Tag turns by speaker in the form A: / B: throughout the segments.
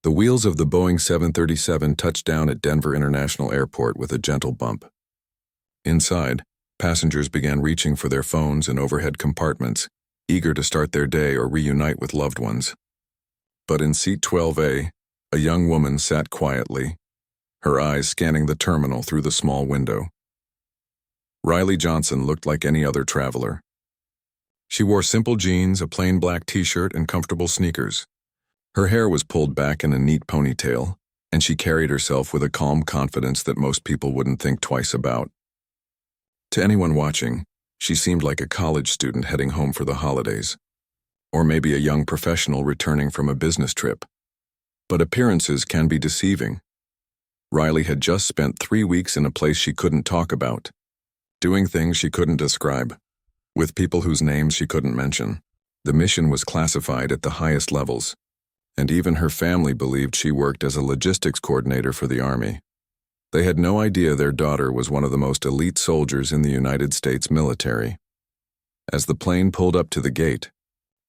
A: The wheels of the Boeing 737 touched down at Denver International Airport with a gentle bump. Inside, passengers began reaching for their phones in overhead compartments, eager to start their day or reunite with loved ones. But in seat 12A, a young woman sat quietly, her eyes scanning the terminal through the small window. Riley Johnson looked like any other traveler. She wore simple jeans, a plain black t-shirt, and comfortable sneakers. Her hair was pulled back in a neat ponytail, and she carried herself with a calm confidence that most people wouldn't think twice about. To anyone watching, she seemed like a college student heading home for the holidays, or maybe a young professional returning from a business trip. But appearances can be deceiving. Riley had just spent 3 weeks in a place she couldn't talk about, doing things she couldn't describe, with people whose names she couldn't mention. The mission was classified at the highest levels, and even her family believed she worked as a logistics coordinator for the Army. They had no idea their daughter was one of the most elite soldiers in the United States military. As the plane pulled up to the gate,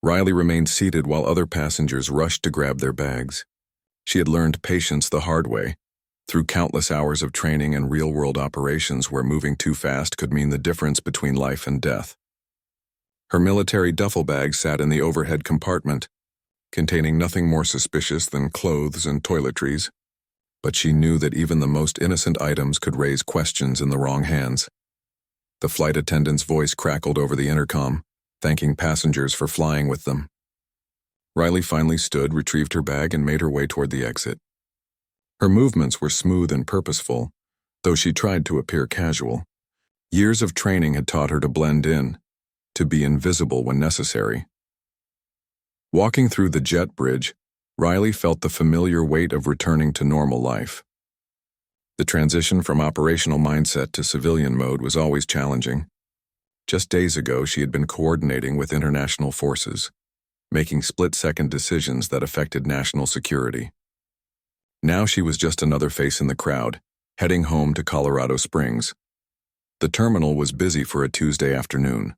A: Riley remained seated while other passengers rushed to grab their bags. She had learned patience the hard way, through countless hours of training and real-world operations where moving too fast could mean the difference between life and death. Her military duffel bag sat in the overhead compartment, containing nothing more suspicious than clothes and toiletries, but she knew that even the most innocent items could raise questions in the wrong hands. The flight attendant's voice crackled over the intercom, thanking passengers for flying with them. Riley finally stood, retrieved her bag, and made her way toward the exit. Her movements were smooth and purposeful, though she tried to appear casual. Years of training had taught her to blend in, to be invisible when necessary. Walking through the jet bridge, Riley felt the familiar weight of returning to normal life. The transition from operational mindset to civilian mode was always challenging. Just days ago, she had been coordinating with international forces, making split-second decisions that affected national security. Now she was just another face in the crowd, heading home to Colorado Springs. The terminal was busy for a Tuesday afternoon.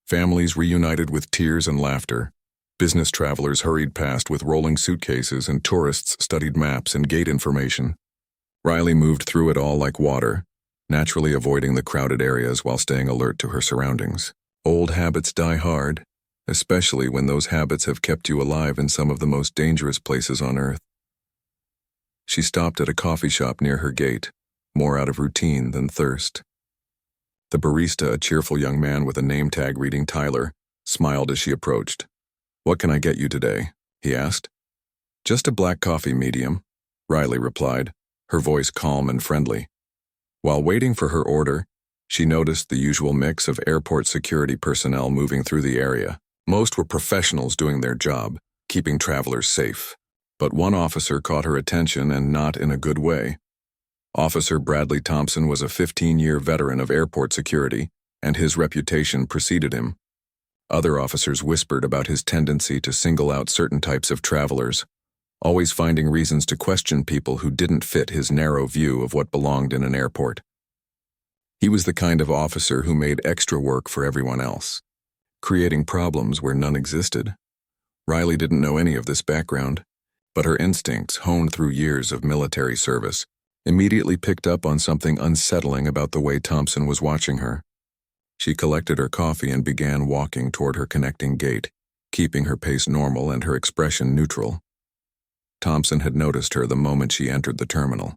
A: Families reunited with tears and laughter. Business travelers hurried past with rolling suitcases, and tourists studied maps and gate information. Riley moved through it all like water, naturally avoiding the crowded areas while staying alert to her surroundings. Old habits die hard, especially when those habits have kept you alive in some of the most dangerous places on Earth. She stopped at a coffee shop near her gate, more out of routine than thirst. The barista, a cheerful young man with a name tag reading Tyler, smiled as she approached. "What can I get you today?" he asked. "Just a black coffee, medium," Riley replied, her voice calm and friendly. While waiting for her order, she noticed the usual mix of airport security personnel moving through the area. Most were professionals doing their job, keeping travelers safe. But one officer caught her attention, and not in a good way. Officer Bradley Thompson was a 15-year veteran of airport security, and his reputation preceded him. Other officers whispered about his tendency to single out certain types of travelers, always finding reasons to question people who didn't fit his narrow view of what belonged in an airport. He was the kind of officer who made extra work for everyone else, creating problems where none existed. Riley didn't know any of this background, but her instincts, honed through years of military service, immediately picked up on something unsettling about the way Thompson was watching her. She collected her coffee and began walking toward her connecting gate, keeping her pace normal and her expression neutral. Thompson had noticed her the moment she entered the terminal.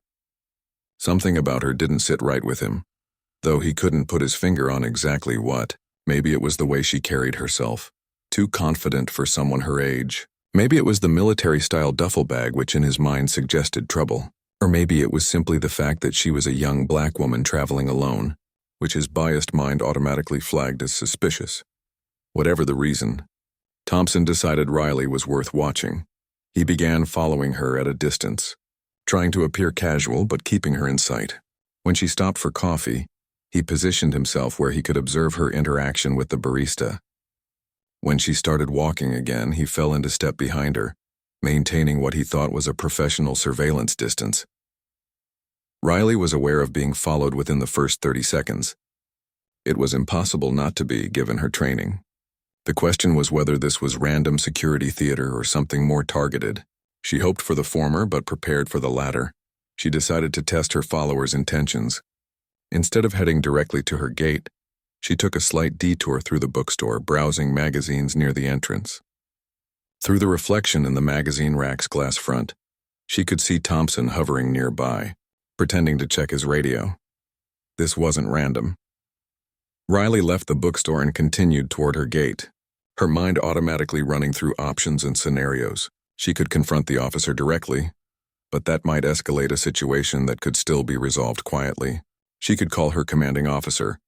A: Something about her didn't sit right with him, though he couldn't put his finger on exactly what. Maybe it was the way she carried herself, too confident for someone her age. Maybe it was the military-style duffel bag which in his mind suggested trouble. Or maybe it was simply the fact that she was a young black woman traveling alone, which his biased mind automatically flagged as suspicious. Whatever the reason, Thompson decided Riley was worth watching. He began following her at a distance, trying to appear casual but keeping her in sight. When she stopped for coffee, he positioned himself where he could observe her interaction with the barista. When she started walking again, he fell into step behind her, maintaining what he thought was a professional surveillance distance. Riley was aware of being followed within the first 30 seconds. It was impossible not to be, given her training. The question was whether this was random security theater or something more targeted. She hoped for the former but prepared for the latter. She decided to test her followers' intentions. Instead of heading directly to her gate, she took a slight detour through the bookstore, browsing magazines near the entrance. Through the reflection in the magazine rack's glass front, she could see Thompson hovering nearby, pretending to check his radio. This wasn't random. Riley left the bookstore and continued toward her gate, her mind automatically running through options and scenarios. She could confront the officer directly, but that might escalate a situation that could still be resolved quietly. She could call her commanding officer,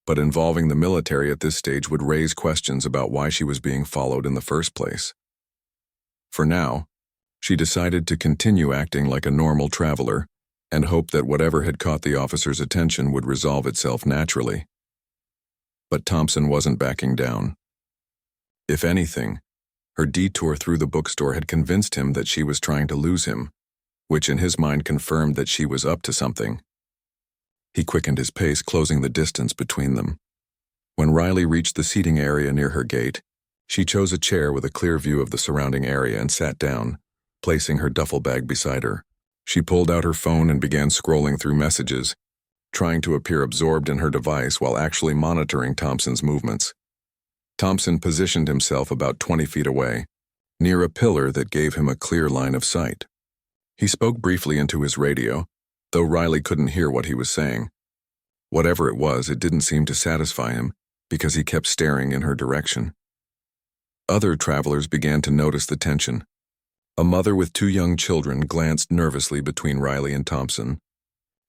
A: but involving the military at this stage would raise questions about why she was being followed in the first place. For now, she decided to continue acting like a normal traveler and hope that whatever had caught the officer's attention would resolve itself naturally. But Thompson wasn't backing down. If anything, her detour through the bookstore had convinced him that she was trying to lose him, which in his mind confirmed that she was up to something. He quickened his pace, closing the distance between them. When Riley reached the seating area near her gate, she chose a chair with a clear view of the surrounding area and sat down, placing her duffel bag beside her. She pulled out her phone and began scrolling through messages, trying to appear absorbed in her device while actually monitoring Thompson's movements. Thompson positioned himself about 20 feet away, near a pillar that gave him a clear line of sight. He spoke briefly into his radio, though Riley couldn't hear what he was saying. Whatever it was, it didn't seem to satisfy him, because he kept staring in her direction. Other travelers began to notice the tension. A mother with 2 young children glanced nervously between Riley and Thompson.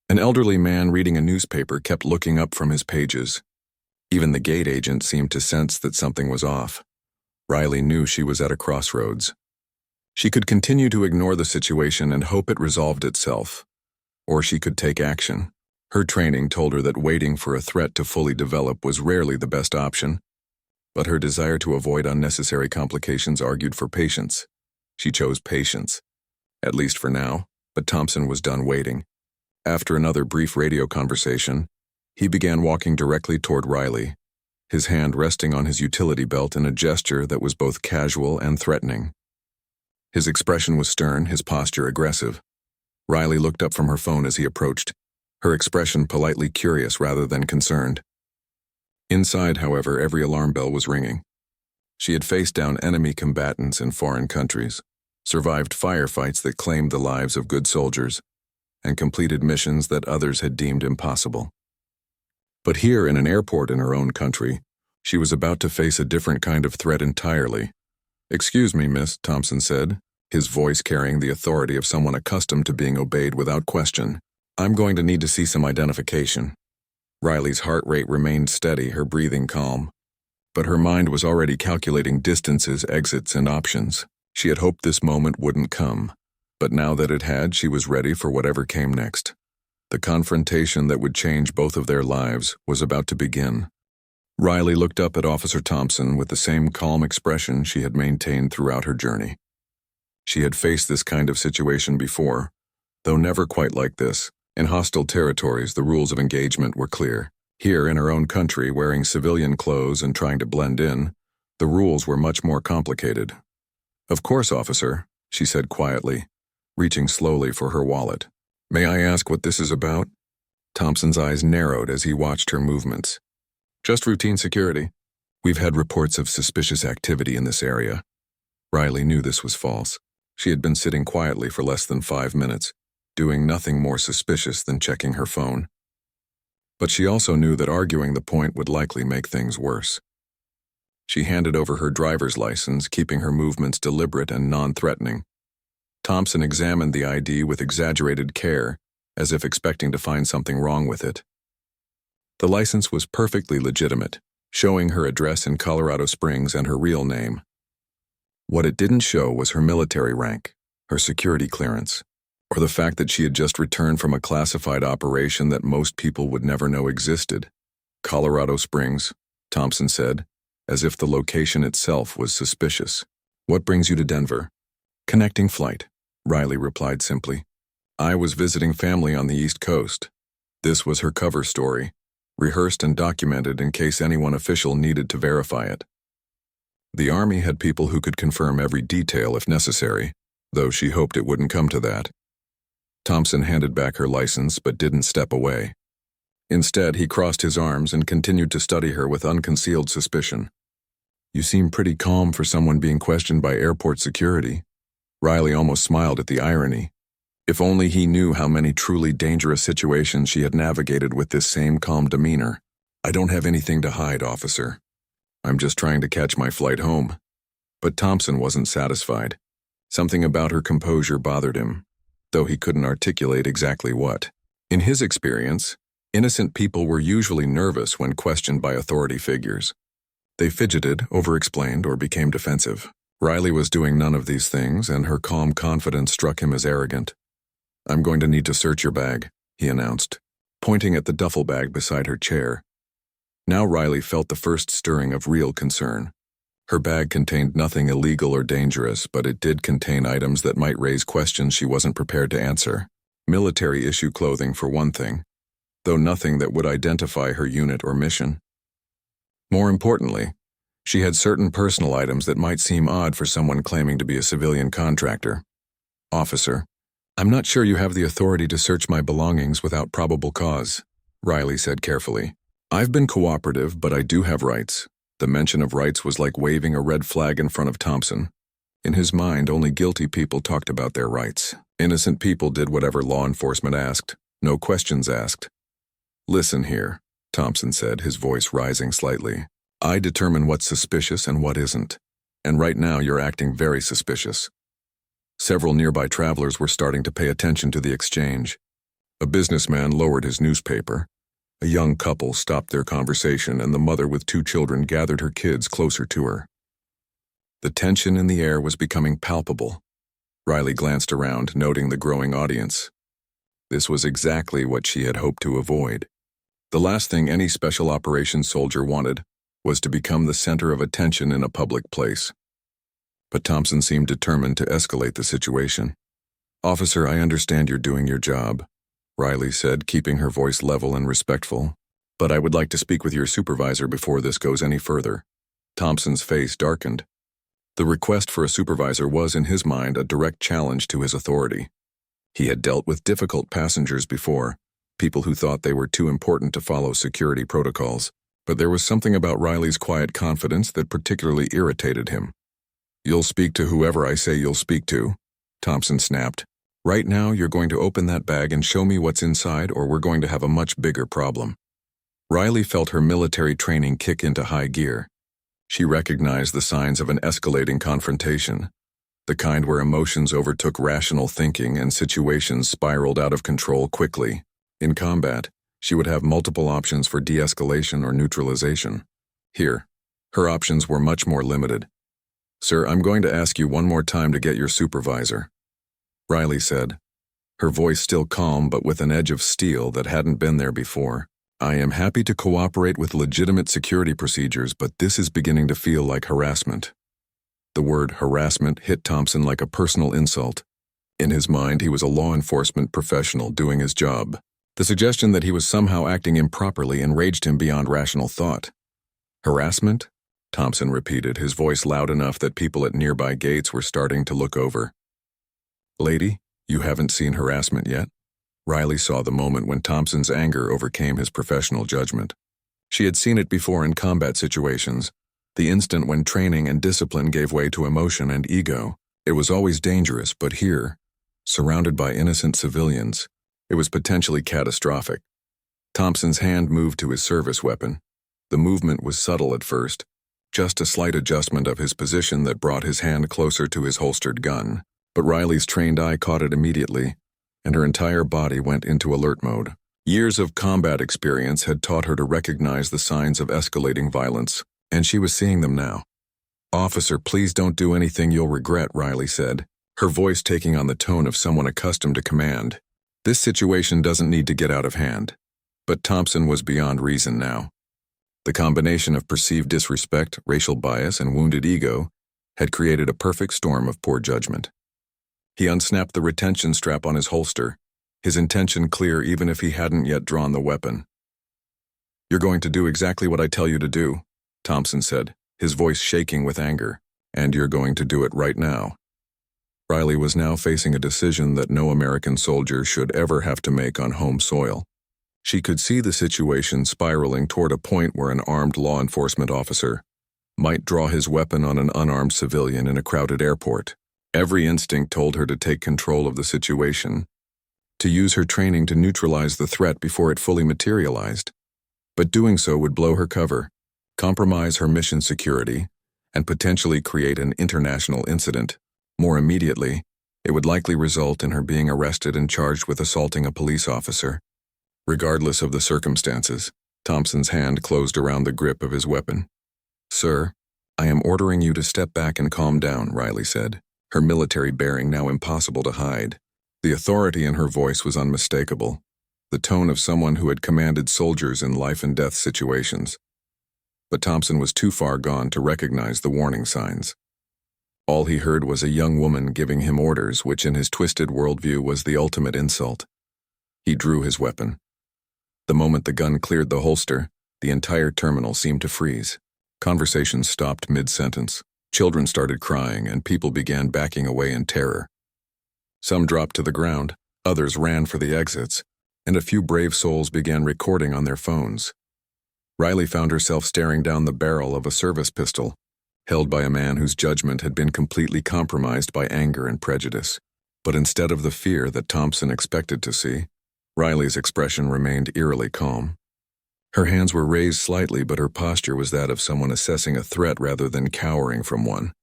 A: An elderly man reading a newspaper kept looking up from his pages. Even the gate agent seemed to sense that something was off. Riley knew she was at a crossroads. She could continue to ignore the situation and hope it resolved itself, or she could take action. Her training told her that waiting for a threat to fully develop was rarely the best option, but her desire to avoid unnecessary complications argued for patience. She chose patience, at least for now, but Thompson was done waiting. After another brief radio conversation, he began walking directly toward Riley, his hand resting on his utility belt in a gesture that was both casual and threatening. His expression was stern, his posture aggressive. Riley looked up from her phone as he approached, her expression politely curious rather than concerned. Inside, however, every alarm bell was ringing. She had faced down enemy combatants in foreign countries, survived firefights that claimed the lives of good soldiers, and completed missions that others had deemed impossible. But here, in an airport in her own country, she was about to face a different kind of threat entirely. "Excuse me, miss," Thompson said, his voice carrying the authority of someone accustomed to being obeyed without question. "I'm going to need to see some identification." Riley's heart rate remained steady, her breathing calm. But her mind was already calculating distances, exits, and options. She had hoped this moment wouldn't come, but now that it had, she was ready for whatever came next. The confrontation that would change both of their lives was about to begin. Riley looked up at Officer Thompson with the same calm expression she had maintained throughout her journey. She had faced this kind of situation before, though never quite like this. In hostile territories, the rules of engagement were clear. Here, in her own country, wearing civilian clothes and trying to blend in, the rules were much more complicated. "Of course, officer," she said quietly, reaching slowly for her wallet. "May I ask what this is about?" Thompson's eyes narrowed as he watched her movements. "Just routine security. We've had reports of suspicious activity in this area." Riley knew this was false. She had been sitting quietly for less than 5 minutes, doing nothing more suspicious than checking her phone. But she also knew that arguing the point would likely make things worse. She handed over her driver's license, keeping her movements deliberate and non-threatening. Thompson examined the ID with exaggerated care, as if expecting to find something wrong with it. The license was perfectly legitimate, showing her address in Colorado Springs and her real name. What it didn't show was her military rank, her security clearance, or the fact that she had just returned from a classified operation that most people would never know existed. "Colorado Springs," Thompson said, as if the location itself was suspicious. "What brings you to Denver?" "Connecting flight," Riley replied simply. "I was visiting family on the East Coast." This was her cover story, rehearsed and documented in case anyone official needed to verify it. The Army had people who could confirm every detail if necessary, though she hoped it wouldn't come to that. Thompson handed back her license but didn't step away. Instead, he crossed his arms and continued to study her with unconcealed suspicion. "You seem pretty calm for someone being questioned by airport security." Riley almost smiled at the irony. If only he knew how many truly dangerous situations she had navigated with this same calm demeanor. "I don't have anything to hide, officer. I'm just trying to catch my flight home." But Thompson wasn't satisfied. Something about her composure bothered him, though he couldn't articulate exactly what. In his experience, innocent people were usually nervous when questioned by authority figures. They fidgeted, over-explained, or became defensive. Riley was doing none of these things, and her calm confidence struck him as arrogant. "I'm going to need to search your bag," he announced, pointing at the duffel bag beside her chair. Now Riley felt the first stirring of real concern. Her bag contained nothing illegal or dangerous, but it did contain items that might raise questions she wasn't prepared to answer. Military-issue clothing, for one thing, though nothing that would identify her unit or mission. More importantly, she had certain personal items that might seem odd for someone claiming to be a civilian contractor. "Officer, I'm not sure you have the authority to search my belongings without probable cause," Riley said carefully. "I've been cooperative, but I do have rights." The mention of rights was like waving a red flag in front of Thompson. In his mind, only guilty people talked about their rights. Innocent people did whatever law enforcement asked, no questions asked. "Listen here," Thompson said, his voice rising slightly. "I determine what's suspicious and what isn't. And right now you're acting very suspicious." Several nearby travelers were starting to pay attention to the exchange. A businessman lowered his newspaper. A young couple stopped their conversation, and the mother with 2 children gathered her kids closer to her. The tension in the air was becoming palpable. Riley glanced around, noting the growing audience. This was exactly what she had hoped to avoid. The last thing any special operations soldier wanted was to become the center of attention in a public place. But Thompson seemed determined to escalate the situation. "Officer, I understand you're doing your job," Riley said, keeping her voice level and respectful. "But I would like to speak with your supervisor before this goes any further." Thompson's face darkened. The request for a supervisor was, in his mind, a direct challenge to his authority. He had dealt with difficult passengers before, people who thought they were too important to follow security protocols, but there was something about Riley's quiet confidence that particularly irritated him. "You'll speak to whoever I say you'll speak to," Thompson snapped. "Right now, you're going to open that bag and show me what's inside, or we're going to have a much bigger problem." Riley felt her military training kick into high gear. She recognized the signs of an escalating confrontation, the kind where emotions overtook rational thinking and situations spiraled out of control quickly. In combat, she would have multiple options for de-escalation or neutralization. Here, her options were much more limited. "Sir, I'm going to ask you one more time to get your supervisor," Riley said, her voice still calm but with an edge of steel that hadn't been there before. "I am happy to cooperate with legitimate security procedures, but this is beginning to feel like harassment." The word harassment hit Thompson like a personal insult. In his mind, he was a law enforcement professional doing his job. The suggestion that he was somehow acting improperly enraged him beyond rational thought. "Harassment?" Thompson repeated, his voice loud enough that people at nearby gates were starting to look over. "Lady, you haven't seen harassment yet?" Riley saw the moment when Thompson's anger overcame his professional judgment. She had seen it before in combat situations, the instant when training and discipline gave way to emotion and ego. It was always dangerous, but here, surrounded by innocent civilians, it was potentially catastrophic. Thompson's hand moved to his service weapon. The movement was subtle at first, just a slight adjustment of his position that brought his hand closer to his holstered gun. But Riley's trained eye caught it immediately, and her entire body went into alert mode. Years of combat experience had taught her to recognize the signs of escalating violence, and she was seeing them now. "Officer, please don't do anything you'll regret," Riley said, her voice taking on the tone of someone accustomed to command. This situation doesn't need to get out of hand. But Thompson was beyond reason now. The combination of perceived disrespect, racial bias, and wounded ego had created a perfect storm of poor judgment. He unsnapped the retention strap on his holster, his intention clear even if he hadn't yet drawn the weapon. "You're going to do exactly what I tell you to do," Thompson said, his voice shaking with anger. "And you're going to do it right now." Riley was now facing a decision that no American soldier should ever have to make on home soil. She could see the situation spiraling toward a point where an armed law enforcement officer might draw his weapon on an unarmed civilian in a crowded airport. Every instinct told her to take control of the situation, to use her training to neutralize the threat before it fully materialized. But doing so would blow her cover, compromise her mission security, and potentially create an international incident. More immediately, it would likely result in her being arrested and charged with assaulting a police officer. Regardless of the circumstances, Thompson's hand closed around the grip of his weapon. "Sir, I am ordering you to step back and calm down," Riley said, her military bearing now impossible to hide. The authority in her voice was unmistakable, the tone of someone who had commanded soldiers in life-and-death situations. But Thompson was too far gone to recognize the warning signs. All he heard was a young woman giving him orders, which in his twisted worldview was the ultimate insult. He drew his weapon. The moment the gun cleared the holster, the entire terminal seemed to freeze. Conversations stopped mid-sentence. Children started crying, and people began backing away in terror. Some dropped to the ground, others ran for the exits, and a few brave souls began recording on their phones. Riley found herself staring down the barrel of a service pistol, held by a man whose judgment had been completely compromised by anger and prejudice. But instead of the fear that Thompson expected to see, Riley's expression remained eerily calm. Her hands were raised slightly, but her posture was that of someone assessing a threat rather than cowering from one.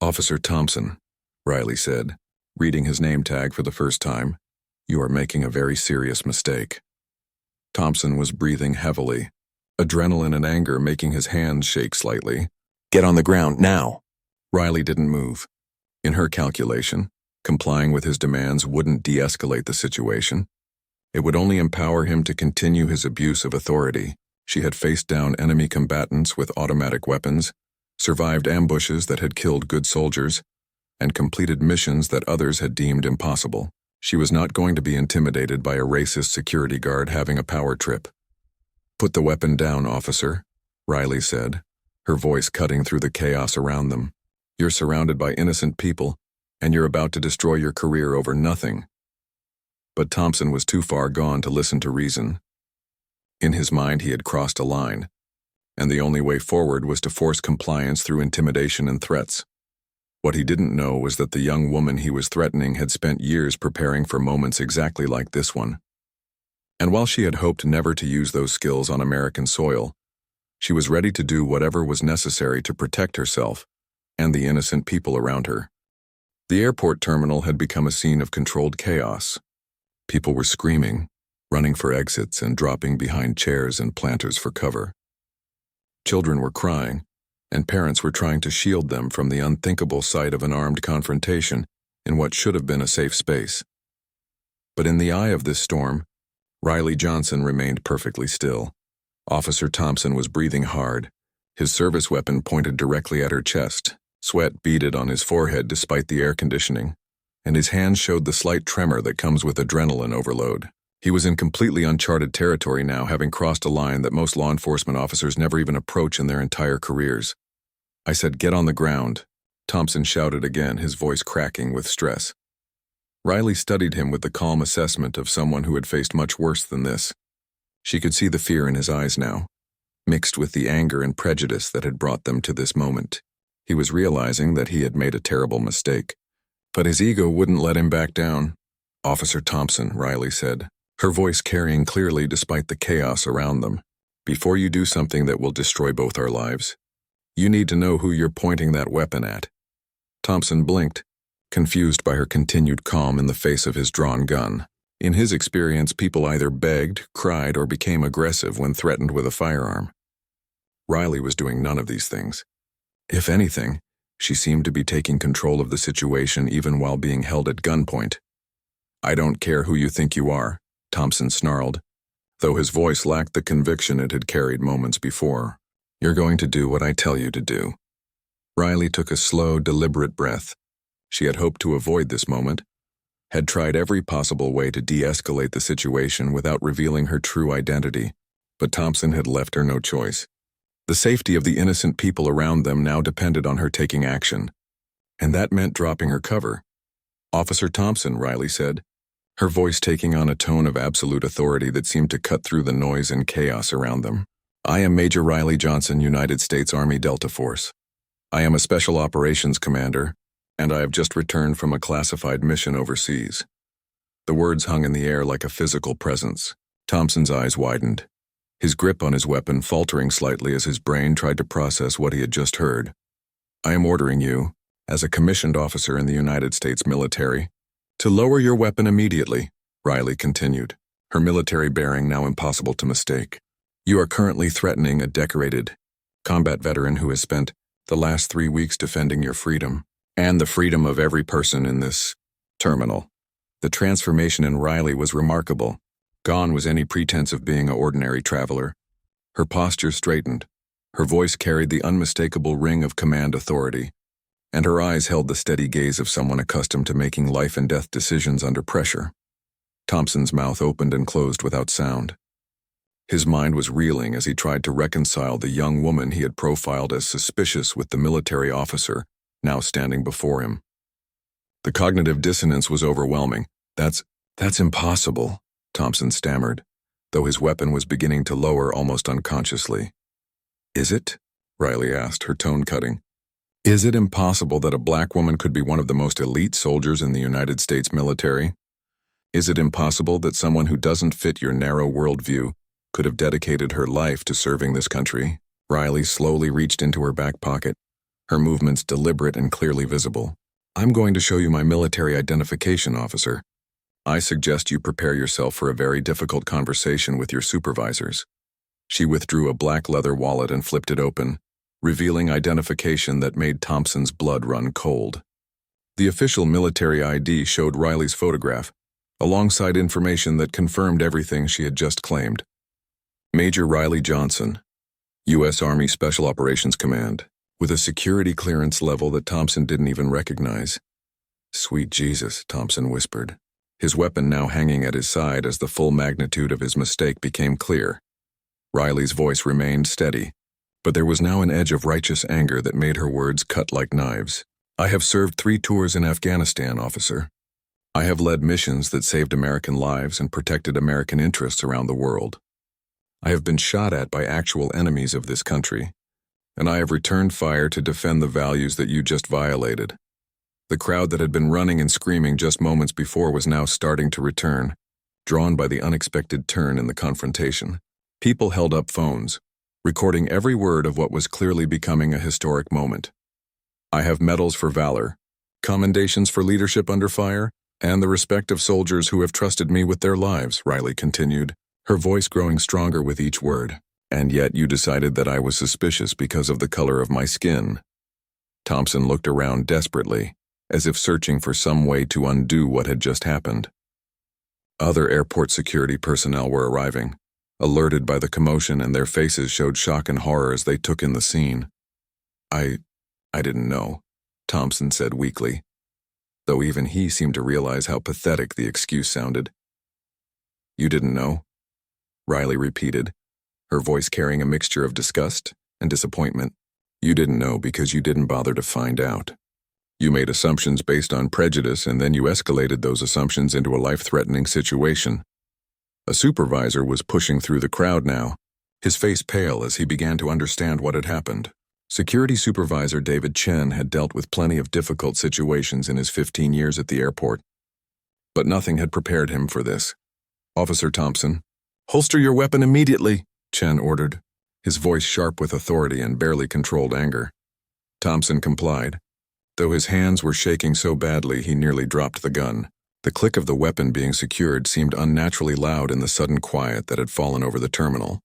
A: "Officer Thompson," Riley said, reading his name tag for the first time, "you are making a very serious mistake." Thompson was breathing heavily, adrenaline and anger making his hands shake slightly. "Get on the ground, now!" Riley didn't move. In her calculation, complying with his demands wouldn't de-escalate the situation. It would only empower him to continue his abuse of authority. She had faced down enemy combatants with automatic weapons, survived ambushes that had killed good soldiers, and completed missions that others had deemed impossible. She was not going to be intimidated by a racist security guard having a power trip. "Put the weapon down, officer," Riley said, her voice cutting through the chaos around them. "You're surrounded by innocent people, and you're about to destroy your career over nothing." But Thompson was too far gone to listen to reason. In his mind, he had crossed a line, and the only way forward was to force compliance through intimidation and threats. What he didn't know was that the young woman he was threatening had spent years preparing for moments exactly like this one. And while she had hoped never to use those skills on American soil, she was ready to do whatever was necessary to protect herself and the innocent people around her. The airport terminal had become a scene of controlled chaos. People were screaming, running for exits, and dropping behind chairs and planters for cover. Children were crying, and parents were trying to shield them from the unthinkable sight of an armed confrontation in what should have been a safe space. But in the eye of this storm, Riley Johnson remained perfectly still. Officer Thompson was breathing hard, his service weapon pointed directly at her chest. Sweat beaded on his forehead despite the air conditioning, and his hands showed the slight tremor that comes with adrenaline overload. He was in completely uncharted territory now, having crossed a line that most law enforcement officers never even approach in their entire careers. "I said, get on the ground," Thompson shouted again, his voice cracking with stress. Riley studied him with the calm assessment of someone who had faced much worse than this. She could see the fear in his eyes now, mixed with the anger and prejudice that had brought them to this moment. He was realizing that he had made a terrible mistake. But his ego wouldn't let him back down. "Officer Thompson," Riley said, her voice carrying clearly despite the chaos around them, "before you do something that will destroy both our lives, you need to know who you're pointing that weapon at." Thompson blinked, confused by her continued calm in the face of his drawn gun. In his experience, people either begged, cried, or became aggressive when threatened with a firearm. Riley was doing none of these things. If anything, she seemed to be taking control of the situation even while being held at gunpoint. "I don't care who you think you are," Thompson snarled, though his voice lacked the conviction it had carried moments before. "You're going to do what I tell you to do." Riley took a slow, deliberate breath. She had hoped to avoid this moment, had tried every possible way to de-escalate the situation without revealing her true identity, but Thompson had left her no choice. The safety of the innocent people around them now depended on her taking action, and that meant dropping her cover. Officer Thompson, Riley said, her voice taking on a tone of absolute authority that seemed to cut through the noise and chaos around them. I am Major Riley Johnson, United States Army Delta Force. I am a Special Operations Commander, and I have just returned from a classified mission overseas. The words hung in the air like a physical presence. Thompson's eyes widened, his grip on his weapon faltering slightly as his brain tried to process what he had just heard. I am ordering you, as a commissioned officer in the United States military, to lower your weapon immediately, Riley continued, her military bearing now impossible to mistake. You are currently threatening a decorated combat veteran who has spent the last 3 weeks defending your freedom, and the freedom of every person in this terminal. The transformation in Riley was remarkable. Gone was any pretense of being an ordinary traveler. Her posture straightened, her voice carried the unmistakable ring of command authority, and her eyes held the steady gaze of someone accustomed to making life-and-death decisions under pressure. Thompson's mouth opened and closed without sound. His mind was reeling as he tried to reconcile the young woman he had profiled as suspicious with the military officer now standing before him. The cognitive dissonance was overwhelming. That's impossible, Thompson stammered, though his weapon was beginning to lower almost unconsciously. Is it? Riley asked, her tone cutting. Is it impossible that a black woman could be one of the most elite soldiers in the United States military? Is it impossible that someone who doesn't fit your narrow worldview could have dedicated her life to serving this country? Riley slowly reached into her back pocket, her movements deliberate and clearly visible. I'm going to show you my military identification, officer. I suggest you prepare yourself for a very difficult conversation with your supervisors. She withdrew a black leather wallet and flipped it open, revealing identification that made Thompson's blood run cold. The official military ID showed Riley's photograph, alongside information that confirmed everything she had just claimed. Major Riley Johnson, U.S. Army Special Operations Command, with a security clearance level that Thompson didn't even recognize. Sweet Jesus, Thompson whispered, his weapon now hanging at his side as the full magnitude of his mistake became clear. Riley's voice remained steady, but there was now an edge of righteous anger that made her words cut like knives. I have served 3 tours in Afghanistan, officer. I have led missions that saved American lives and protected American interests around the world. I have been shot at by actual enemies of this country, and I have returned fire to defend the values that you just violated. The crowd that had been running and screaming just moments before was now starting to return, drawn by the unexpected turn in the confrontation. People held up phones, recording every word of what was clearly becoming a historic moment. I have medals for valor, commendations for leadership under fire, and the respect of soldiers who have trusted me with their lives, Riley continued, her voice growing stronger with each word. And yet you decided that I was suspicious because of the color of my skin. Thompson looked around desperately, as if searching for some way to undo what had just happened. Other airport security personnel were arriving, alerted by the commotion, and their faces showed shock and horror as they took in the scene. I didn't know, Thompson said weakly, though even he seemed to realize how pathetic the excuse sounded. You didn't know? Riley repeated, her voice carrying a mixture of disgust and disappointment. You didn't know because you didn't bother to find out. You made assumptions based on prejudice, and then you escalated those assumptions into a life-threatening situation. A supervisor was pushing through the crowd now, his face pale as he began to understand what had happened. Security Supervisor David Chen had dealt with plenty of difficult situations in his 15 years at the airport, but nothing had prepared him for this. Officer Thompson, holster your weapon immediately, Chen ordered, his voice sharp with authority and barely controlled anger. Thompson complied, though his hands were shaking so badly he nearly dropped the gun. The click of the weapon being secured seemed unnaturally loud in the sudden quiet that had fallen over the terminal.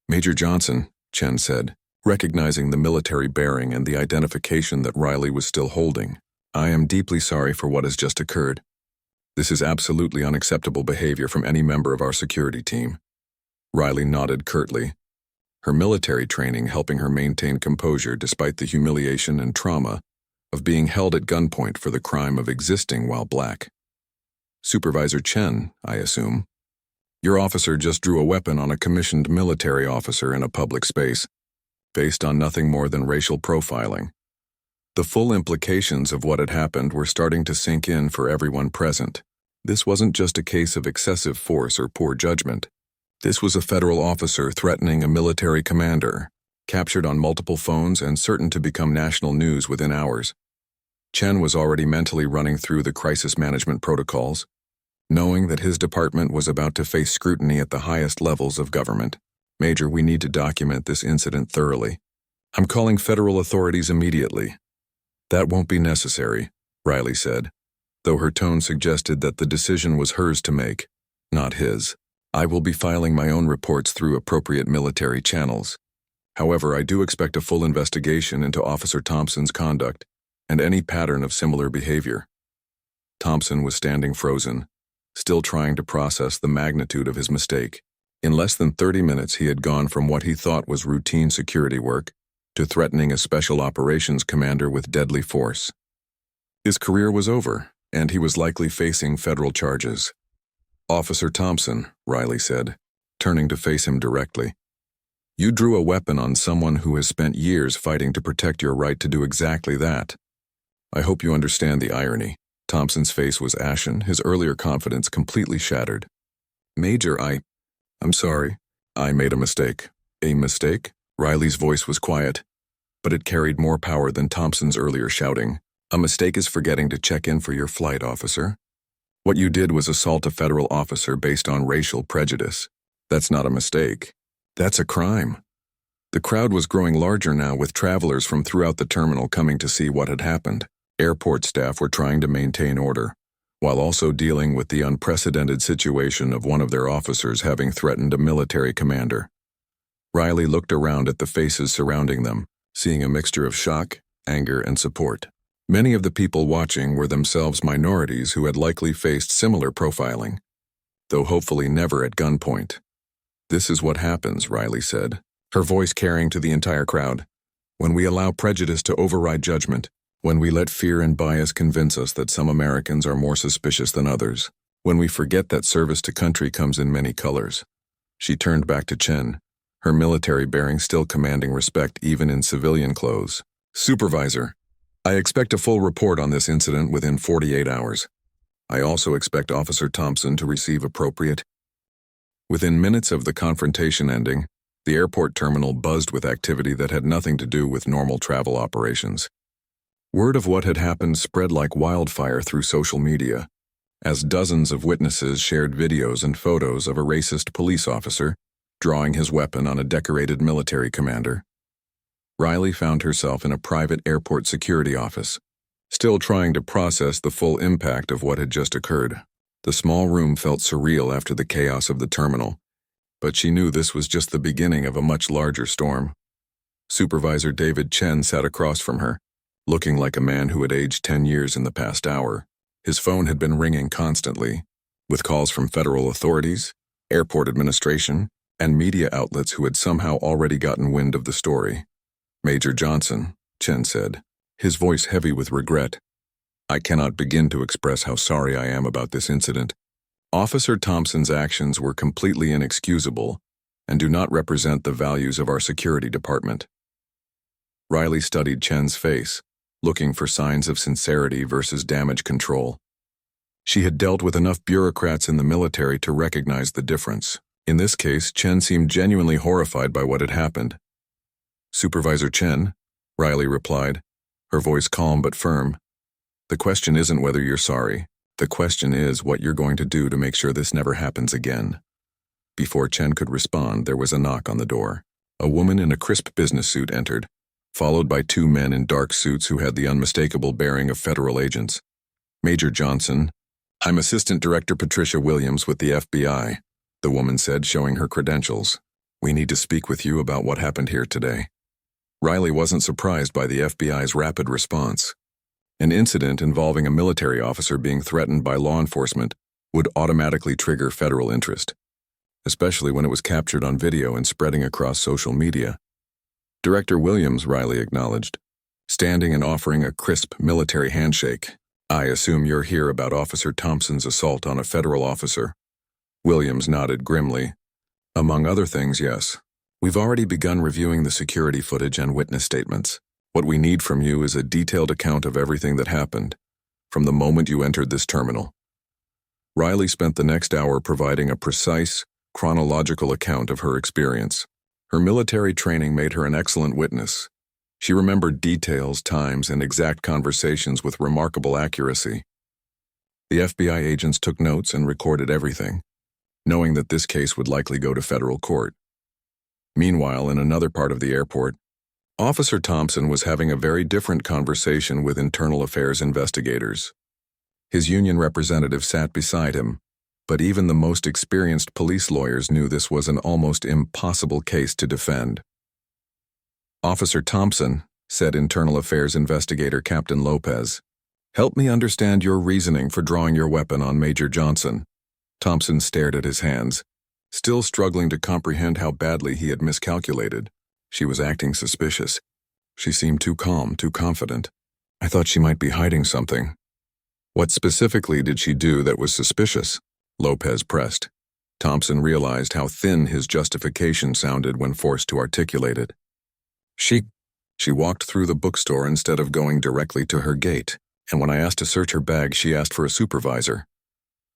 A: Major Johnson, Chen said, recognizing the military bearing and the identification that Riley was still holding, I am deeply sorry for what has just occurred. This is absolutely unacceptable behavior from any member of our security team. Riley nodded curtly, her military training helping her maintain composure despite the humiliation and trauma of being held at gunpoint for the crime of existing while black. Supervisor Chen, I assume. Your officer just drew a weapon on a commissioned military officer in a public space, based on nothing more than racial profiling. The full implications of what had happened were starting to sink in for everyone present. This wasn't just a case of excessive force or poor judgment. This was a federal officer threatening a military commander, captured on multiple phones and certain to become national news within hours. Chen was already mentally running through the crisis management protocols, knowing that his department was about to face scrutiny at the highest levels of government. Major, we need to document this incident thoroughly. I'm calling federal authorities immediately. That won't be necessary, Riley said, though her tone suggested that the decision was hers to make, not his. I will be filing my own reports through appropriate military channels. However, I do expect a full investigation into Officer Thompson's conduct and any pattern of similar behavior. Thompson was standing frozen, still trying to process the magnitude of his mistake. In less than 30 minutes, he had gone from what he thought was routine security work to threatening a special operations commander with deadly force. His career was over, and he was likely facing federal charges. Officer Thompson, Riley said, turning to face him directly. You drew a weapon on someone who has spent years fighting to protect your right to do exactly that. I hope you understand the irony. Thompson's face was ashen, his earlier confidence completely shattered. Major, I'm sorry. I made a mistake. A mistake? Riley's voice was quiet, but it carried more power than Thompson's earlier shouting. A mistake is forgetting to check in for your flight, officer. What you did was assault a federal officer based on racial prejudice. That's not a mistake. That's a crime. The crowd was growing larger now, with travelers from throughout the terminal coming to see what had happened. Airport staff were trying to maintain order, while also dealing with the unprecedented situation of one of their officers having threatened a military commander. Riley looked around at the faces surrounding them, seeing a mixture of shock, anger, and support. Many of the people watching were themselves minorities who had likely faced similar profiling, though hopefully never at gunpoint. This is what happens, Riley said, her voice carrying to the entire crowd. When we allow prejudice to override judgment, when we let fear and bias convince us that some Americans are more suspicious than others, when we forget that service to country comes in many colors. She turned back to Chen, her military bearing still commanding respect even in civilian clothes. Supervisor, I expect a full report on this incident within 48 hours. I also expect Officer Thompson to receive appropriate. Within minutes of the confrontation ending, the airport terminal buzzed with activity that had nothing to do with normal travel operations. Word of what had happened spread like wildfire through social media, as dozens of witnesses shared videos and photos of a racist police officer drawing his weapon on a decorated military commander. Riley found herself in a private airport security office, still trying to process the full impact of what had just occurred. The small room felt surreal after the chaos of the terminal, but she knew this was just the beginning of a much larger storm. Supervisor David Chen sat across from her, looking like a man who had aged 10 years in the past hour. His phone had been ringing constantly, with calls from federal authorities, airport administration, and media outlets who had somehow already gotten wind of the story. Major Johnson, Chen said, his voice heavy with regret. I cannot begin to express how sorry I am about this incident. Officer Thompson's actions were completely inexcusable and do not represent the values of our security department. Riley studied Chen's face, looking for signs of sincerity versus damage control. She had dealt with enough bureaucrats in the military to recognize the difference. In this case, Chen seemed genuinely horrified by what had happened. Supervisor Chen, Riley replied, her voice calm but firm. The question isn't whether you're sorry. The question is what you're going to do to make sure this never happens again. Before Chen could respond, there was a knock on the door. A woman in a crisp business suit entered, followed by two men in dark suits who had the unmistakable bearing of federal agents. Major Johnson, I'm Assistant Director Patricia Williams with the FBI, the woman said, showing her credentials. We need to speak with you about what happened here today. Riley wasn't surprised by the FBI's rapid response. An incident involving a military officer being threatened by law enforcement would automatically trigger federal interest, especially when it was captured on video and spreading across social media. Director Williams, Riley acknowledged, standing and offering a crisp military handshake. I assume you're here about Officer Thompson's assault on a federal officer. Williams nodded grimly. Among other things, yes. We've already begun reviewing the security footage and witness statements. What we need from you is a detailed account of everything that happened, from the moment you entered this terminal." Riley spent the next hour providing a precise, chronological account of her experience. Her military training made her an excellent witness. She remembered details, times, and exact conversations with remarkable accuracy. The FBI agents took notes and recorded everything, knowing that this case would likely go to federal court. Meanwhile, in another part of the airport, Officer Thompson was having a very different conversation with internal affairs investigators. His union representative sat beside him, but even the most experienced police lawyers knew this was an almost impossible case to defend. "Officer Thompson," said Internal Affairs Investigator Captain Lopez, "help me understand your reasoning for drawing your weapon on Major Johnson." Thompson stared at his hands, still struggling to comprehend how badly he had miscalculated. She was acting suspicious. She seemed too calm, too confident. "I thought she might be hiding something." "What specifically did she do that was suspicious?" Lopez pressed. Thompson realized how thin his justification sounded when forced to articulate it. She walked through the bookstore instead of going directly to her gate, and when I asked to search her bag, she asked for a supervisor."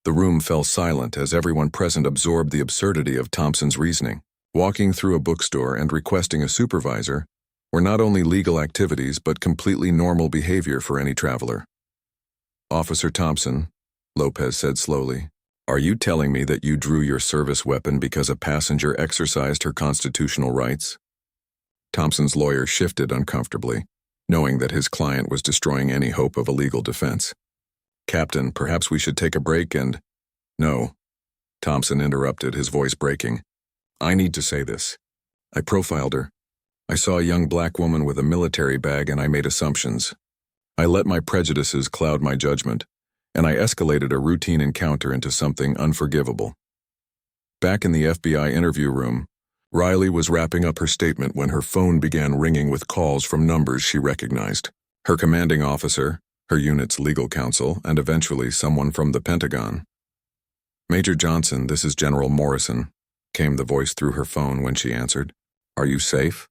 A: The room fell silent as everyone present absorbed the absurdity of Thompson's reasoning. Walking through a bookstore and requesting a supervisor were not only legal activities but completely normal behavior for any traveler. "Officer Thompson," Lopez said slowly, "are you telling me that you drew your service weapon because a passenger exercised her constitutional rights?" Thompson's lawyer shifted uncomfortably, knowing that his client was destroying any hope of a legal defense. "Captain, perhaps we should take a break and—" "No," Thompson interrupted, his voice breaking. "I need to say this. I profiled her. I saw a young black woman with a military bag and I made assumptions. I let my prejudices cloud my judgment, and I escalated a routine encounter into something unforgivable." Back in the FBI interview room, Riley was wrapping up her statement when her phone began ringing with calls from numbers she recognized. Her commanding officer, her unit's legal counsel, and eventually someone from the Pentagon. "Major Johnson, this is General Morrison," came the voice through her phone when she answered. "Are you safe?"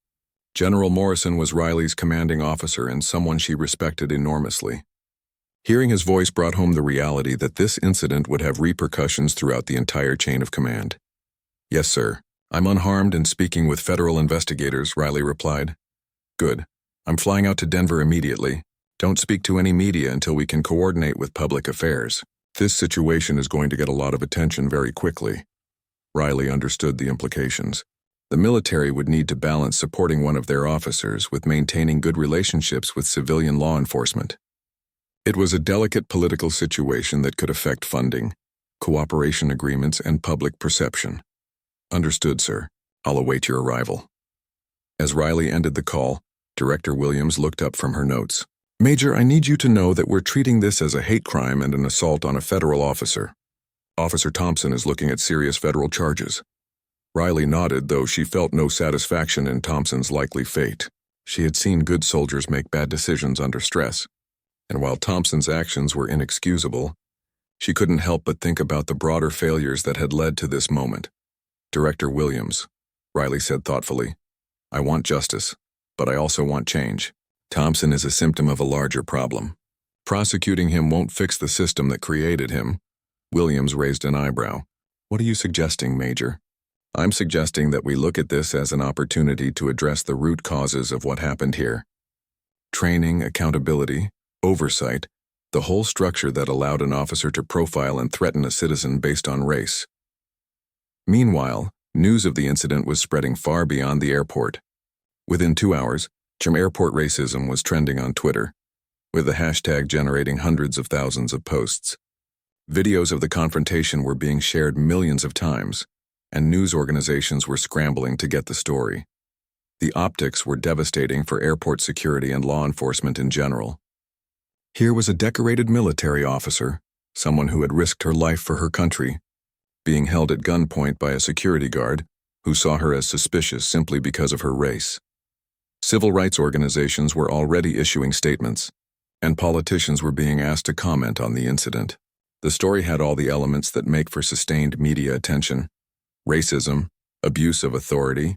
A: General Morrison was Riley's commanding officer and someone she respected enormously. Hearing his voice brought home the reality that this incident would have repercussions throughout the entire chain of command. "Yes, sir. I'm unharmed and speaking with federal investigators," Riley replied. "Good. I'm flying out to Denver immediately. Don't speak to any media until we can coordinate with public affairs. This situation is going to get a lot of attention very quickly." Riley understood the implications. The military would need to balance supporting one of their officers with maintaining good relationships with civilian law enforcement. It was a delicate political situation that could affect funding, cooperation agreements, and public perception. "Understood, sir. I'll await your arrival." As Riley ended the call, Director Williams looked up from her notes. "Major, I need you to know that we're treating this as a hate crime and an assault on a federal officer. Officer Thompson is looking at serious federal charges." Riley nodded, though she felt no satisfaction in Thompson's likely fate. She had seen good soldiers make bad decisions under stress, and while Thompson's actions were inexcusable, she couldn't help but think about the broader failures that had led to this moment. "Director Williams," Riley said thoughtfully, "I want justice, but I also want change. Thompson is a symptom of a larger problem. Prosecuting him won't fix the system that created him." Williams raised an eyebrow. "What are you suggesting, Major?" "I'm suggesting that we look at this as an opportunity to address the root causes of what happened here. Training, accountability, oversight, the whole structure that allowed an officer to profile and threaten a citizen based on race." Meanwhile, news of the incident was spreading far beyond the airport. Within 2 hours, airport racism was trending on Twitter, with the hashtag generating hundreds of thousands of posts. Videos of the confrontation were being shared millions of times, and news organizations were scrambling to get the story. The optics were devastating for airport security and law enforcement in general. Here was a decorated military officer, someone who had risked her life for her country, being held at gunpoint by a security guard who saw her as suspicious simply because of her race. Civil rights organizations were already issuing statements, and politicians were being asked to comment on the incident. The story had all the elements that make for sustained media attention: racism, abuse of authority,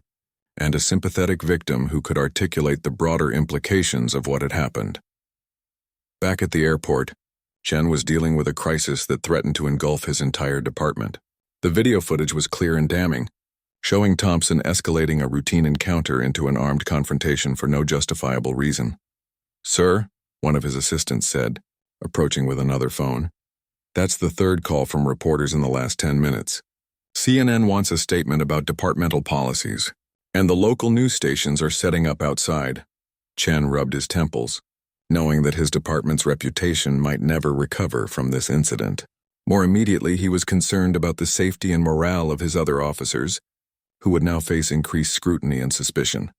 A: and a sympathetic victim who could articulate the broader implications of what had happened. Back at the airport, Chen was dealing with a crisis that threatened to engulf his entire department. The video footage was clear and damning, showing Thompson escalating a routine encounter into an armed confrontation for no justifiable reason. "Sir," one of his assistants said, approaching with another phone. "That's the third call from reporters in the last 10 minutes. CNN wants a statement about departmental policies, and the local news stations are setting up outside." Chen rubbed his temples, knowing that his department's reputation might never recover from this incident. More immediately, he was concerned about the safety and morale of his other officers, who would now face increased scrutiny and suspicion.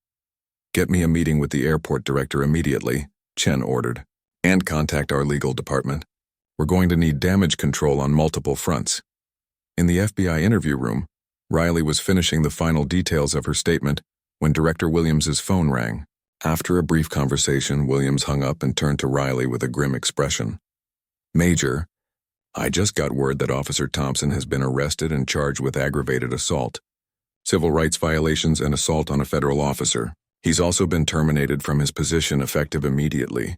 A: "Get me a meeting with the airport director immediately," Chen ordered, "and contact our legal department. We're going to need damage control on multiple fronts." In the FBI interview room, Riley was finishing the final details of her statement when Director Williams's phone rang. After a brief conversation, Williams hung up and turned to Riley with a grim expression. "Major, I just got word that Officer Thompson has been arrested and charged with aggravated assault, civil rights violations, and assault on a federal officer. He's also been terminated from his position effective immediately."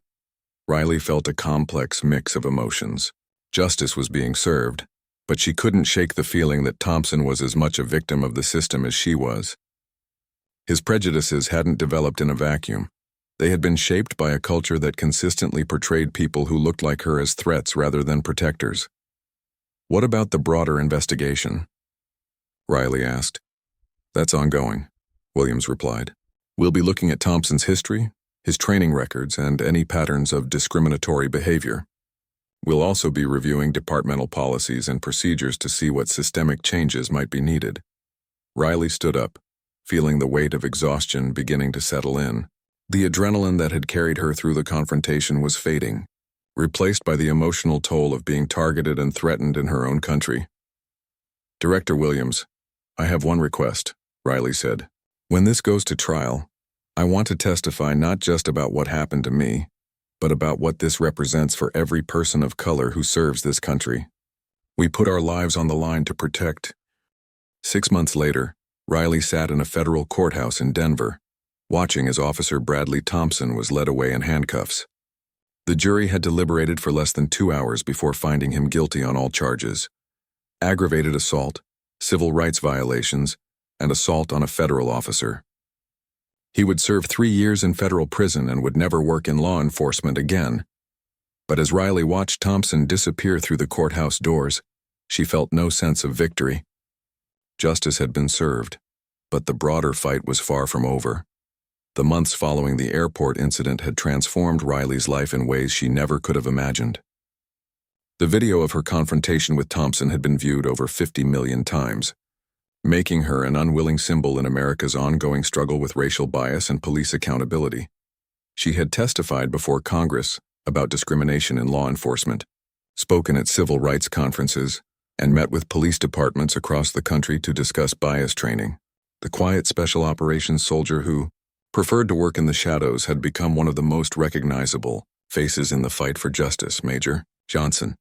A: Riley felt a complex mix of emotions. Justice was being served, but she couldn't shake the feeling that Thompson was as much a victim of the system as she was. His prejudices hadn't developed in a vacuum. They had been shaped by a culture that consistently portrayed people who looked like her as threats rather than protectors. "What about the broader investigation?" Riley asked. "That's ongoing," Williams replied. "We'll be looking at Thompson's history, his training records, and any patterns of discriminatory behavior. We'll also be reviewing departmental policies and procedures to see what systemic changes might be needed." Riley stood up, feeling the weight of exhaustion beginning to settle in. The adrenaline that had carried her through the confrontation was fading, replaced by the emotional toll of being targeted and threatened in her own country. "Director Williams, I have one request," Riley said. "When this goes to trial, I want to testify not just about what happened to me, but about what this represents for every person of color who serves this country. We put our lives on the line to protect." 6 months later, Riley sat in a federal courthouse in Denver, watching as Officer Bradley Thompson was led away in handcuffs. The jury had deliberated for less than 2 hours before finding him guilty on all charges: aggravated assault, civil rights violations, and assault on a federal officer. He would serve 3 years in federal prison and would never work in law enforcement again. But as Riley watched Thompson disappear through the courthouse doors, she felt no sense of victory. Justice had been served, but the broader fight was far from over. The months following the airport incident had transformed Riley's life in ways she never could have imagined. The video of her confrontation with Thompson had been viewed over 50 million times, making her an unwilling symbol in America's ongoing struggle with racial bias and police accountability. She had testified before Congress about discrimination in law enforcement, spoken at civil rights conferences, and met with police departments across the country to discuss bias training. The quiet special operations soldier who preferred to work in the shadows had become one of the most recognizable faces in the fight for justice. "Major Johnson,"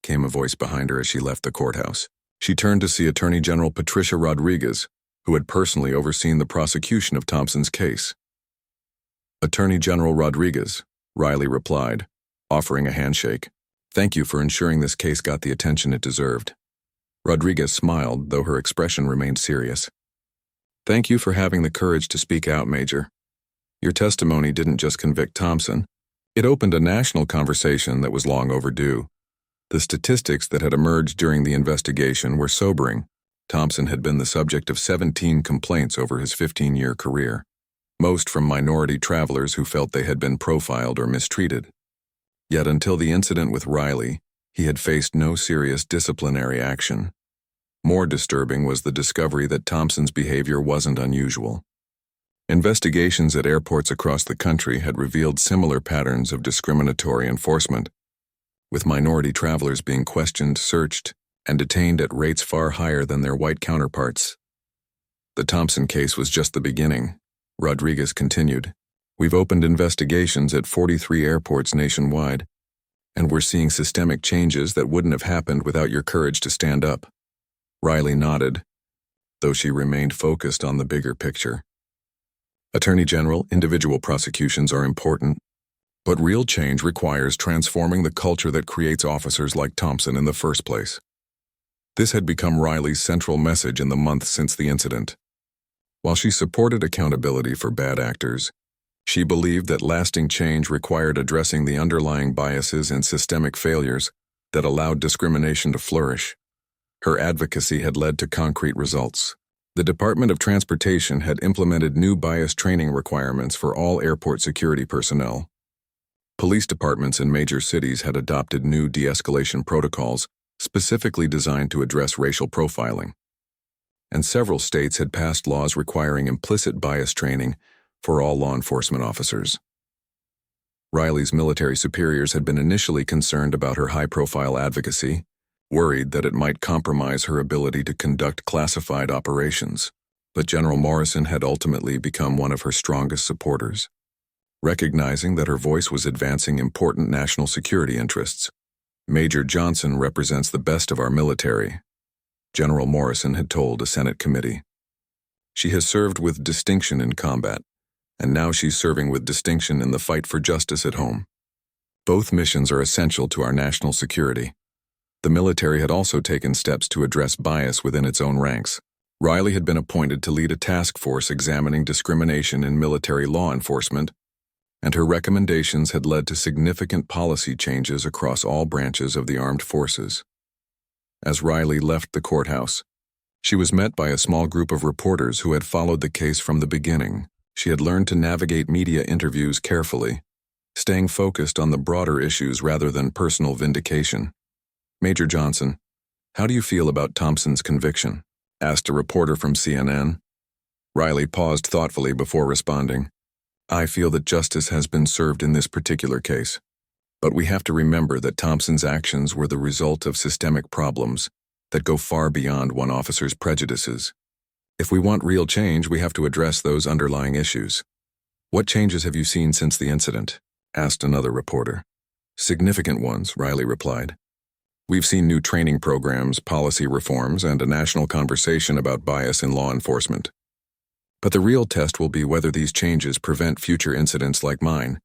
A: came a voice behind her as she left the courthouse. She turned to see Attorney General Patricia Rodriguez, who had personally overseen the prosecution of Thompson's case. "Attorney General Rodriguez," Riley replied, offering a handshake. "Thank you for ensuring this case got the attention it deserved." Rodriguez smiled, though her expression remained serious. "Thank you for having the courage to speak out, Major. Your testimony didn't just convict Thompson. It opened a national conversation that was long overdue. The statistics that had emerged during the investigation were sobering. Thompson had been the subject of 17 complaints over his 15-year career, most from minority travelers who felt they had been profiled or mistreated. Yet until the incident with Riley, he had faced no serious disciplinary action. More disturbing was the discovery that Thompson's behavior wasn't unusual. Investigations at airports across the country had revealed similar patterns of discriminatory enforcement, with minority travelers being questioned, searched, and detained at rates far higher than their white counterparts. The Thompson case was just the beginning, Rodriguez continued. "We've opened investigations at 43 airports nationwide, and we're seeing systemic changes that wouldn't have happened without your courage to stand up." Riley nodded, though she remained focused on the bigger picture. Attorney General, individual prosecutions are important, but real change requires transforming the culture that creates officers like Thompson in the first place. This had become Riley's central message in the months since the incident. While she supported accountability for bad actors, she believed that lasting change required addressing the underlying biases and systemic failures that allowed discrimination to flourish. Her advocacy had led to concrete results. The Department of Transportation had implemented new bias training requirements for all airport security personnel. Police departments in major cities had adopted new de-escalation protocols specifically designed to address racial profiling. And several states had passed laws requiring implicit bias training for all law enforcement officers. Riley's military superiors had been initially concerned about her high-profile advocacy, worried that it might compromise her ability to conduct classified operations, but General Morrison had ultimately become one of her strongest supporters. Recognizing that her voice was advancing important national security interests, Major Johnson represents the best of our military, General Morrison had told a Senate committee. She has served with distinction in combat, and now she's serving with distinction in the fight for justice at home. Both missions are essential to our national security. The military had also taken steps to address bias within its own ranks. Riley had been appointed to lead a task force examining discrimination in military law enforcement, and her recommendations had led to significant policy changes across all branches of the armed forces. As Riley left the courthouse, she was met by a small group of reporters who had followed the case from the beginning. She had learned to navigate media interviews carefully, staying focused on the broader issues rather than personal vindication. "Major Johnson, how do you feel about Thompson's conviction?" asked a reporter from CNN. Riley paused thoughtfully before responding. "I feel that justice has been served in this particular case. But we have to remember that Thompson's actions were the result of systemic problems that go far beyond one officer's prejudices. If we want real change, we have to address those underlying issues." "What changes have you seen since the incident?" asked another reporter. "Significant ones," Riley replied. "We've seen new training programs, policy reforms, and a national conversation about bias in law enforcement. But the real test will be whether these changes prevent future incidents like mine."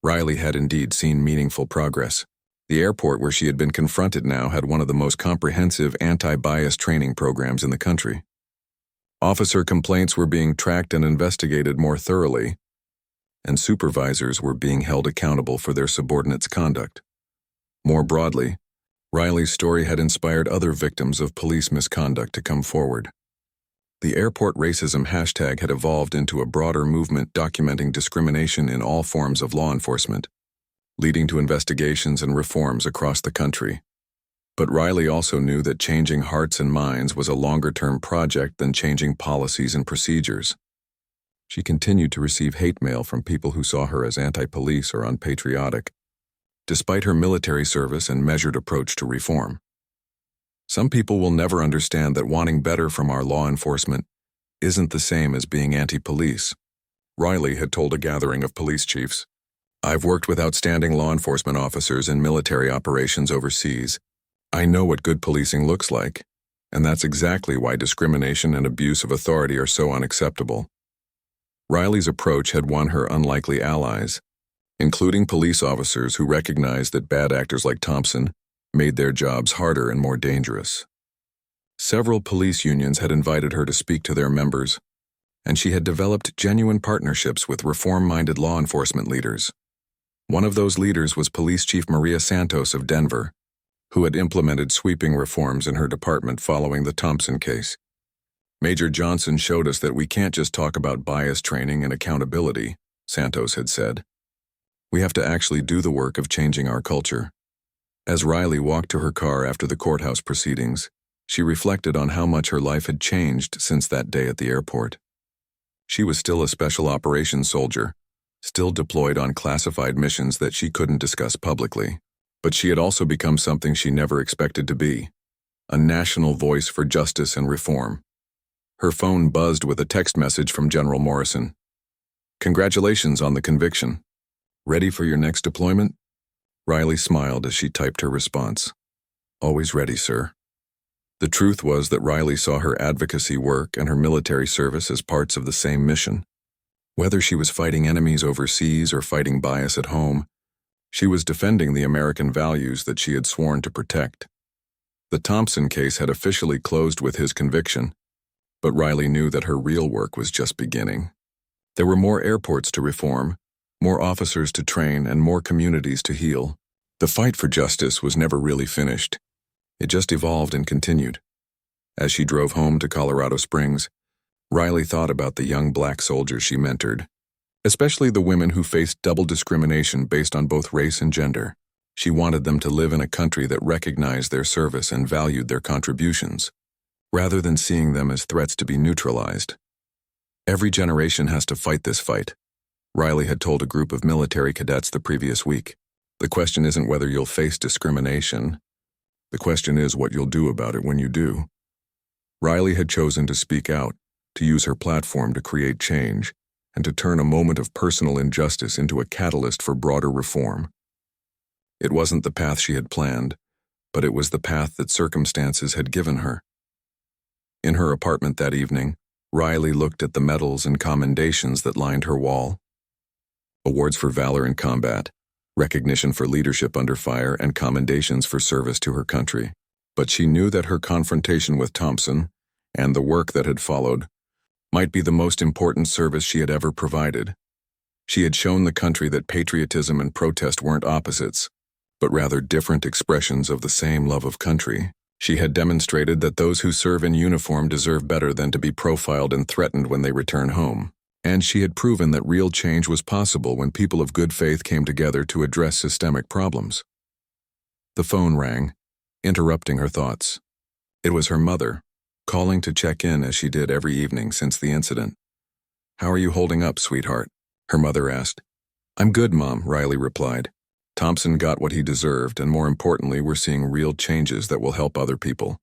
A: Riley had indeed seen meaningful progress. The airport where she had been confronted now had one of the most comprehensive anti-bias training programs in the country. Officer complaints were being tracked and investigated more thoroughly, and supervisors were being held accountable for their subordinates' conduct. More broadly, Riley's story had inspired other victims of police misconduct to come forward. The airport racism hashtag had evolved into a broader movement documenting discrimination in all forms of law enforcement, leading to investigations and reforms across the country. But Riley also knew that changing hearts and minds was a longer-term project than changing policies and procedures. She continued to receive hate mail from people who saw her as anti-police or unpatriotic, despite her military service and measured approach to reform. Some people will never understand that wanting better from our law enforcement isn't the same as being anti-police, Riley had told a gathering of police chiefs. "I've worked with outstanding law enforcement officers in military operations overseas. I know what good policing looks like, and that's exactly why discrimination and abuse of authority are so unacceptable." Riley's approach had won her unlikely allies, including police officers who recognized that bad actors like Thompson made their jobs harder and more dangerous. Several police unions had invited her to speak to their members, and she had developed genuine partnerships with reform-minded law enforcement leaders. One of those leaders was Police Chief Maria Santos of Denver, who had implemented sweeping reforms in her department following the Thompson case. "Major Johnson showed us that we can't just talk about bias training and accountability," Santos had said. "We have to actually do the work of changing our culture." As Riley walked to her car after the courthouse proceedings, she reflected on how much her life had changed since that day at the airport. She was still a special operations soldier, still deployed on classified missions that she couldn't discuss publicly, but she had also become something she never expected to be: a national voice for justice and reform. Her phone buzzed with a text message from General Morrison. "Congratulations on the conviction. Ready for your next deployment?" Riley smiled as she typed her response. "Always ready, sir." The truth was that Riley saw her advocacy work and her military service as parts of the same mission: Whether she was fighting enemies overseas or fighting bias at home, she was defending the American values that she had sworn to protect. The Thompson case had officially closed with his conviction, but Riley knew that her real work was just beginning. There were more airports to reform, more officers to train, and more communities to heal. The fight for justice was never really finished. It just evolved and continued. As she drove home to Colorado Springs, Riley thought about the young black soldiers she mentored, especially the women who faced double discrimination based on both race and gender. She wanted them to live in a country that recognized their service and valued their contributions, rather than seeing them as threats to be neutralized. Every generation has to fight this fight, Riley had told a group of military cadets the previous week. The question isn't whether you'll face discrimination. The question is what you'll do about it when you do. Riley had chosen to speak out, to use her platform to create change, and to turn a moment of personal injustice into a catalyst for broader reform. It wasn't the path she had planned, but it was the path that circumstances had given her. In her apartment that evening, Riley looked at the medals and commendations that lined her wall. Awards for valor in combat, recognition for leadership under fire, and commendations for service to her country. But she knew that her confrontation with Thompson, and the work that had followed, might be the most important service she had ever provided. She had shown the country that patriotism and protest weren't opposites, but rather different expressions of the same love of country. She had demonstrated that those who serve in uniform deserve better than to be profiled and threatened when they return home. And she had proven that real change was possible when people of good faith came together to address systemic problems. The phone rang, interrupting her thoughts. It was her mother, calling to check in as she did every evening since the incident. "How are you holding up, sweetheart?" her mother asked. "I'm good, Mom," Riley replied. "Thompson got what he deserved, and more importantly, we're seeing real changes that will help other people."